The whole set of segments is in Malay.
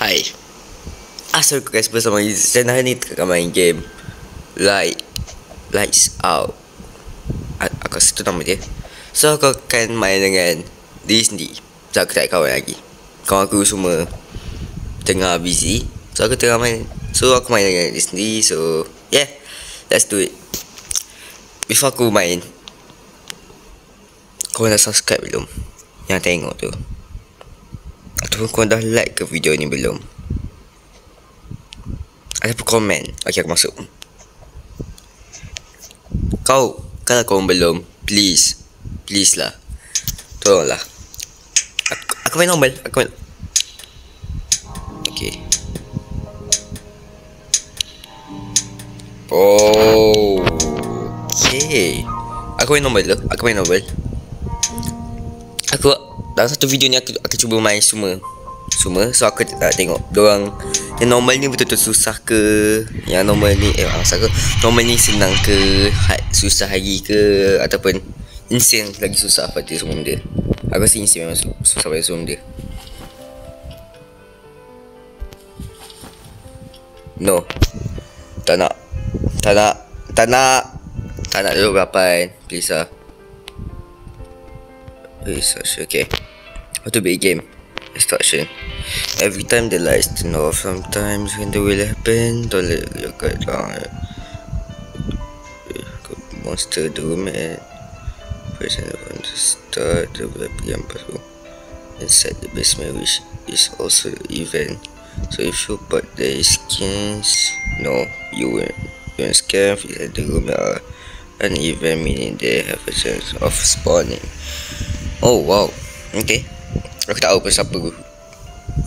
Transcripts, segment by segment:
Hai, assalamualaikum guys, bersama Izan. Hari ni tengah main game Lights Out. Aku rasa tu nama dia. So aku akan main dengan diri sendiri. So aku tak ada kawan lagi. Kawan aku semua tengah busy. So aku tengah main. So aku main dengan diri sendiri. So yeah, let's do it. Before aku main, kau dah subscribe belum? Yang tengok tu, ataupun kau dah like ke video ni belum? Ataupun komen. Okay, aku masuk. Kalau kau belum, please lah, tolonglah. Aku main normal. Okay. Oh, okay. Aku main normal. Aku dalam satu video ni aku cuba main semua. So aku tak tengok diorang yang normal ni betul-betul susah ke, yang normal ni susah ke, normal ni senang ke, susah lagi ke, ataupun insane lagi susah pada semua benda. Aku rasa insane memang susah pada semua benda. No, tak nak dulu berapan. Please lah. Okay. How to beat game. Instruction. Every time the lights turn off, sometimes when the will happen, don't let your guard down. Monster the room and person on the start the PM password inside the basement, which is also the event. So if you bought the skins, no, you won't scam inside the room are an event, meaning they have a chance of spawning. Oh wow, okay. Aku tak tahu pun siapa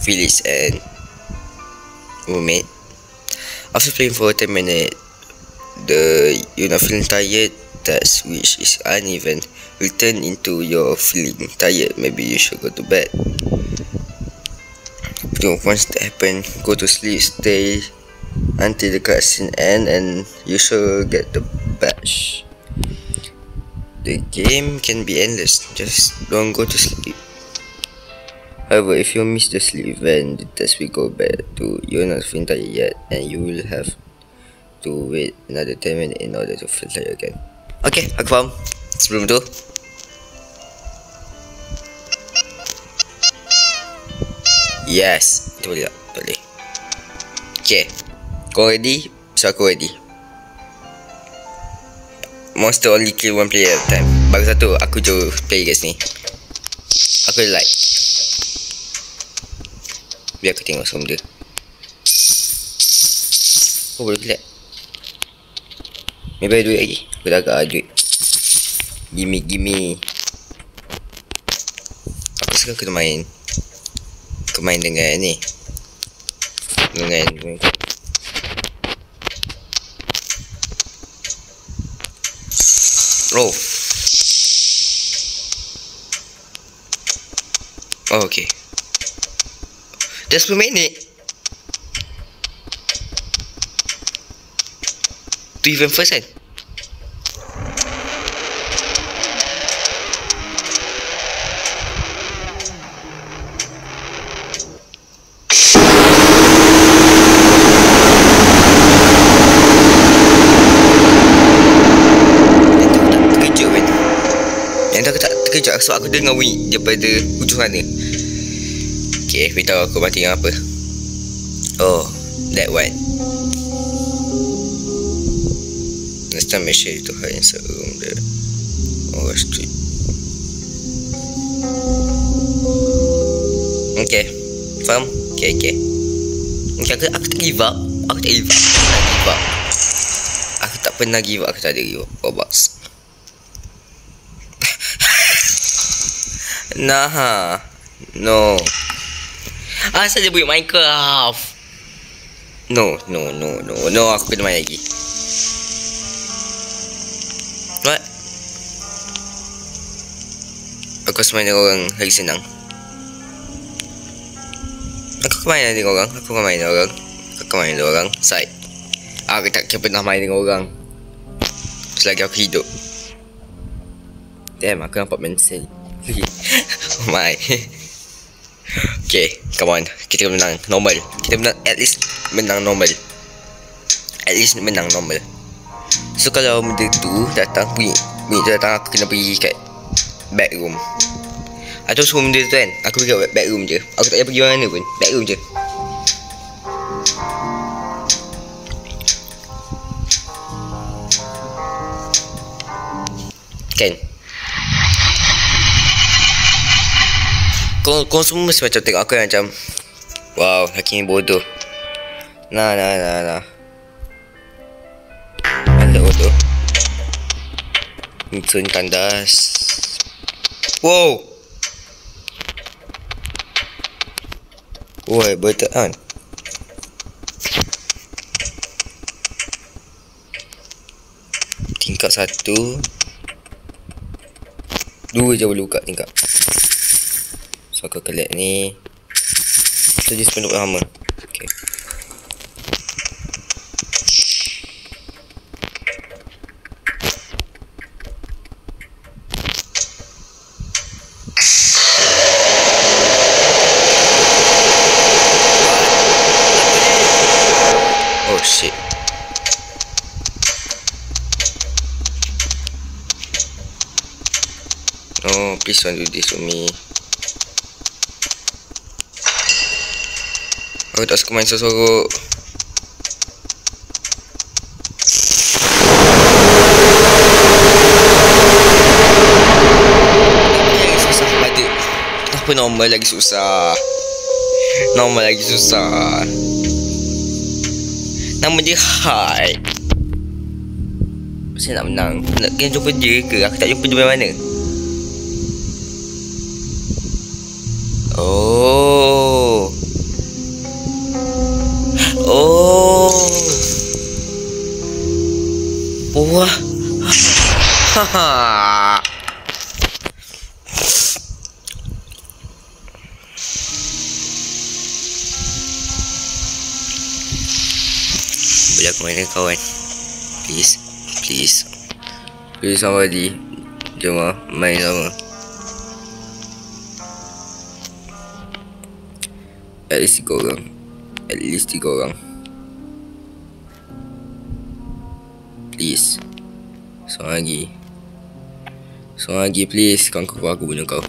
Phyllis and roommate. After playing for 10 minutes, you're not feeling tired, that's which is uneven, will turn into your feeling tired. Maybe you should go to bed. Once that happens, go to sleep, stay until the cutscene end, and you should get the badge. The game can be endless, just don't go to sleep. However, if you miss the sleep event, the test will go back to you're not feeling tired yet, and you will have to wait another 10 minutes in order to feel tired again. Okay, aku faham. Sebelum tu, yes, itu boleh tak? Boleh. Okay, kau ready? So aku ready. Monster only kill one player at a time. Baru satu, aku jauh play guys ni. Aku like. Biar aku tengok semua dia. Oh, boleh kelak. Maybe ada duit lagi. Aku dah agak ada duit. Gimme. Aku suka kena main. Aku main dengan ni. Dengan oh. Oh, okay. Dah 10 minit. Tu event first kan? Yang tu aku tak terkejut sebab aku dengar bunyi daripada hujung sana. Okay, beritahu aku mati dengan apa. Oh, that one. Next time make sure to hide inside the room there. Oh, street. Okay, faham? Okay. Okay, aku tak give up. Aku tak pernah give up. Aku tak ada give up. Roblox. Nah, no. Asal dia buat Minecraft. No, aku kena main lagi. What? Aku main dengan orang lagi senang. Aku main dengan orang side. Aku tak pernah main dengan orang selagi aku hidup. Damn, aku nampak mental. Oh my. Okay, come on. Kita menang normal. Kita menang, at least menang normal. At least menang normal. So kalau benda tu datang, bunyi tu datang, aku kena pergi kat back room. Atau semua benda tu kan, aku pergi kat back room je. Aku tak payah pergi mana pun, back room je. Kan? Kau semua mesti macam tengok aku macam, wow, lelaki ni bodoh. Nah. Ada bodoh. Sun kandas. Wow. Woi, betul kan? Tingkat 1 2 je boleh buka tingkap. So aku collect ni. So dia sependuk lama. Okay. Oh shit. Oh, please don't do this to me. Aku tak suka main sorok-sorok. Susah adik. Kenapa normal lagi susah? Normal lagi susah. Nama dia Hai. Saya nak menang. Nak kena jumpa dia ke? Aku tak jumpa dia mana. Oh. Wah. Haha. Boleh aku main dengan kawan? Please somebody. Jom lah, main sama. At least 3 orang. Please. Seorang lagi please. Kau aku bunuh kau.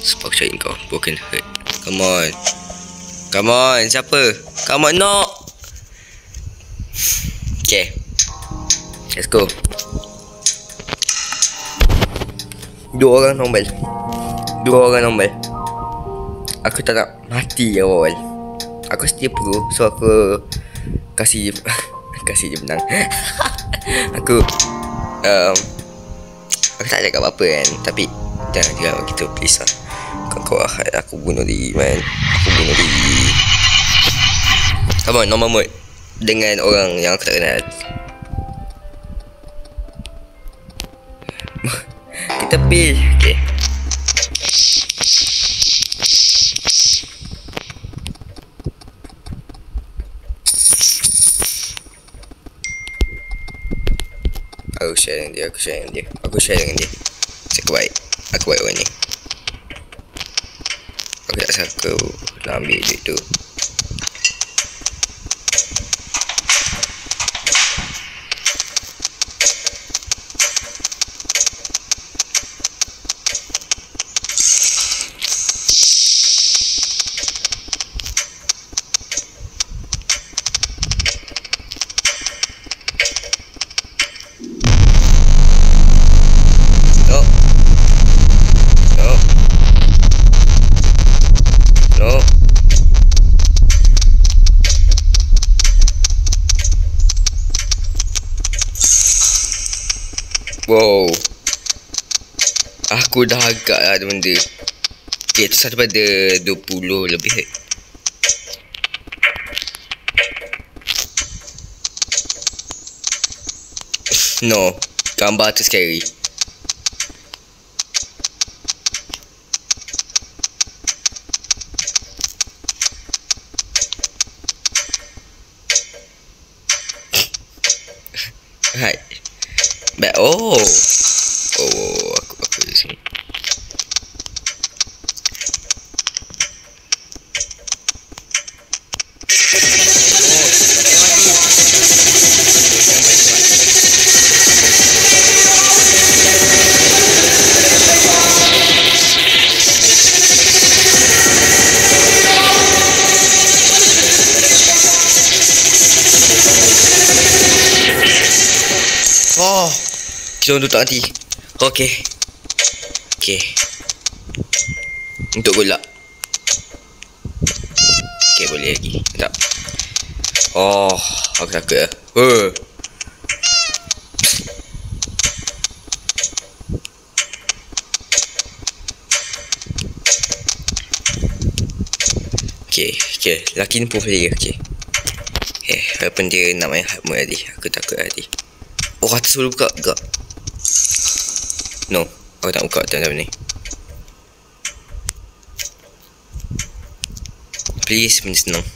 Sebab aku cari kau. Broken heart. Come on, siapa? Come on, no. Okay, let's go. 2 orang normal. Aku tak nak mati awal. Aku setia pro. So aku kasih dia menang. Aku tak cakap apa-apa kan. Tapi jangan cakap gitu please lah. Kau aku bunuh diri man. Come on, normal mode. Dengan orang yang aku tak kenal. Kita pil. Okay. Aku share dengan dia. Aku baik orang ni. Aku tak sangka nak ambil duit tu. No. Wow. Aku dah agak lah ada benda. Okay, tu 1 pada 20 lebih. No, gambar tu scary. Hai. Oh, aku di sini. Oh, kita orang tutup nanti. Okay. Okay. Untuk golak. Okay, boleh lagi. Tak. Oh, aku takut lah. Okay, laki ni pun player. Okay, walaupun dia nak main hard mode tadi, aku takut tadi. Oh, atas boleh buka gak? No, aku tak buka time ni. Please, benda senang.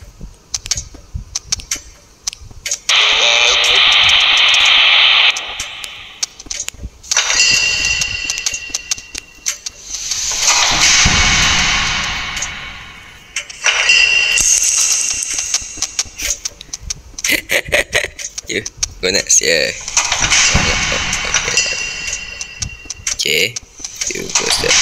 Go next, yeah. Okay, you go step.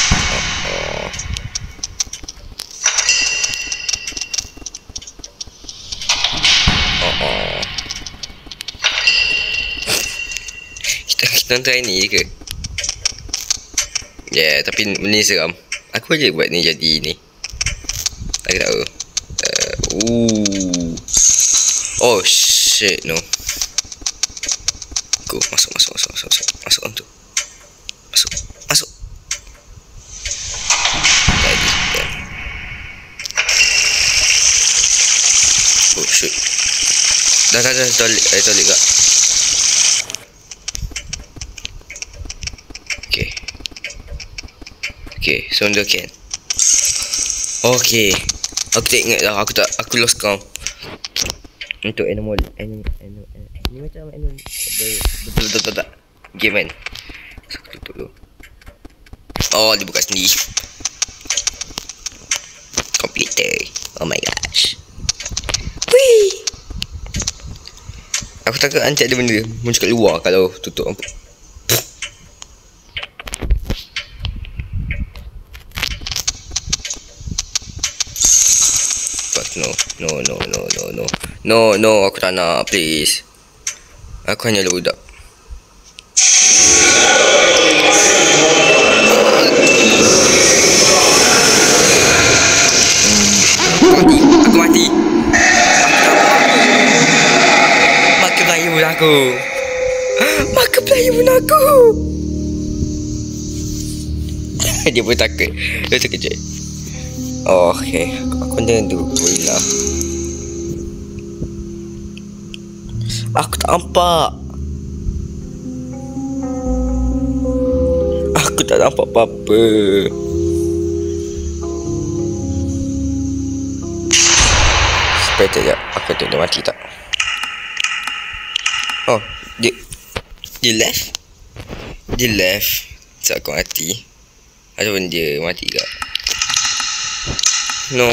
Kita try ni ke? Yeah, tapi ni seram. Aku aja buat ni jadi ni. Aku tahu. Oh shit, no. Go, masuk orang tu. Masuk. Jadi, oh shoot. Dah toilet kak. Okay, so under can. Okay, aku tak ingat dah. Aku lost count. Untuk animal ini macam animal betul game kan. Aku tutup dulu. Oh, dia buka sendiri. Computer. Oh my gosh. Wih. Aku takut ancak ada benda muncul kat luar kalau tutup lampu. No, aku tak nak, please. Aku hanyalah budak. Aku mati. Maka player pun aku. Dia pun takut. Dia terkejut. Oh, okay. Aku jangan duduk lah. Aku tak nampak. Aku tak nampak apa-apa. Supaya sekejap. Aku tengok dia mati tak. Oh, dia left. So aku mati. Ataupun dia mati tak. No.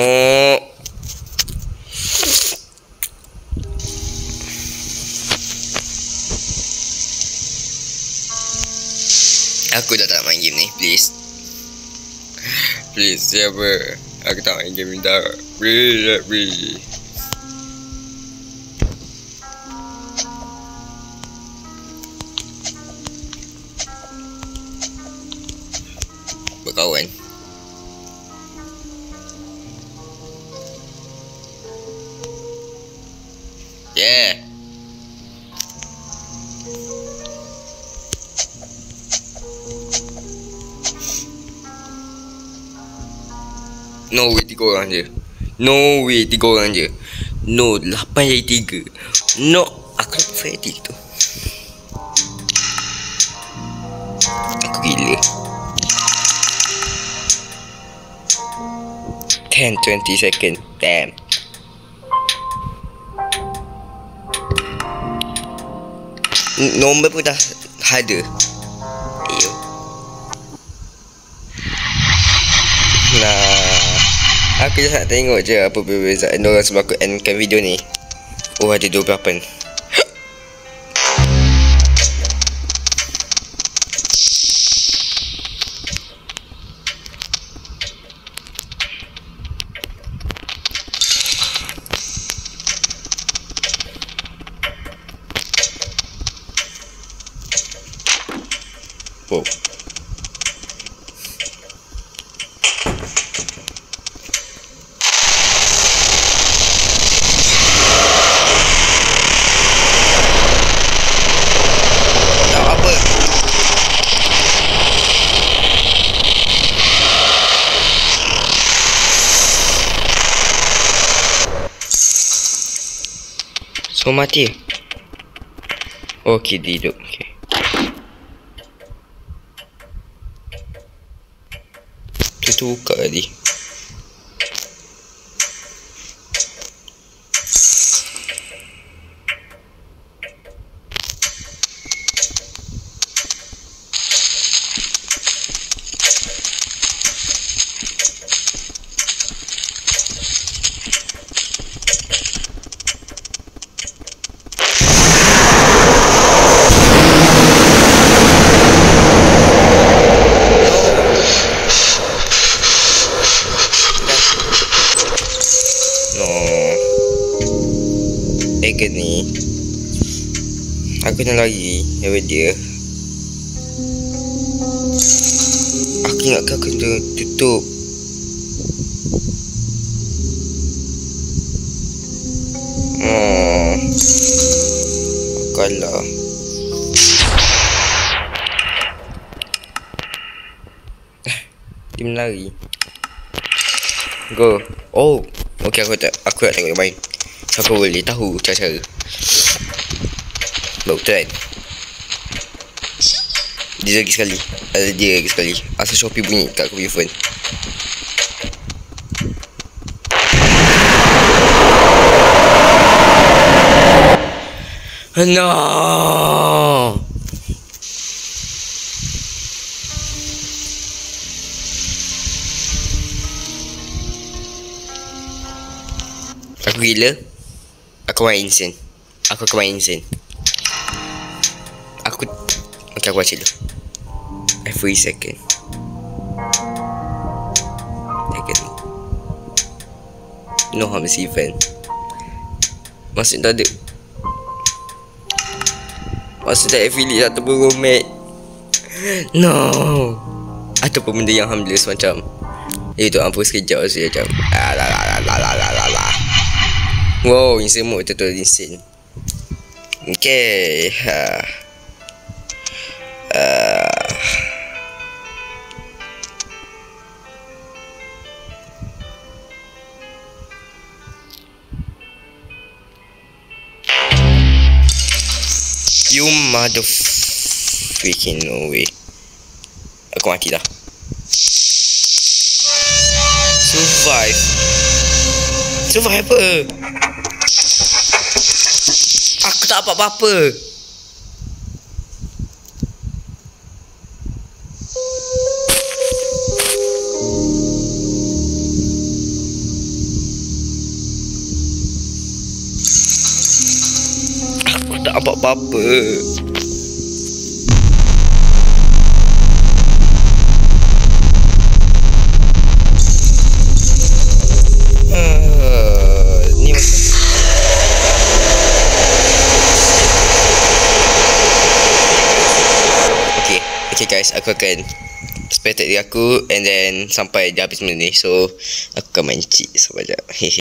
Aku dah tak main game ni, please. Please, siapa? Aku tak main game ni dah. Please. Berkawan. Yeah. No way 3 orang je. No, 8 jadi 3. No, aku nak Freddy tu. Aku gila. 10-20 second. Damn. Nombor pun dah ada. Ayo. Aku just nak tengok je apa perbezaan orang sebab aku endkan video ni. Oh, ada 28. Wow. Tak apa. So mati. Okey, dia hidup. Okey. Tu buka tadi. Dragon ni aku nak lari daripada dia. Aku ingatkan aku kena tutup. Kalah. Dia melari. Go. Oh, okey, aku nak tengok dia main. So aku boleh tahu cara-cara. Betul kan? Dia lagi sekali. Dia lagi sekali. Asal Shopee bunyi kat aku punya phone. No. Aku gila. Aku main insane. Aku akan main insane. Okay, aku baca dulu. Every second. No harms event. Maksud tak ada. Maksud tak affiliate ataupun romet. No. Ataupun benda yang harmless macam itu ampun sekejap saya macam wow, insane mode betul-betul insane. Okay. You mother freaking no way. Aku mati dah. Survive. Survive apa? Aku tak dapat apa-apa. Aku tak dapat apa-apa. Okay guys, aku akan spectate diri aku and then sampai dia habis benda ni. So aku akan main cheat sekejap. Hehe.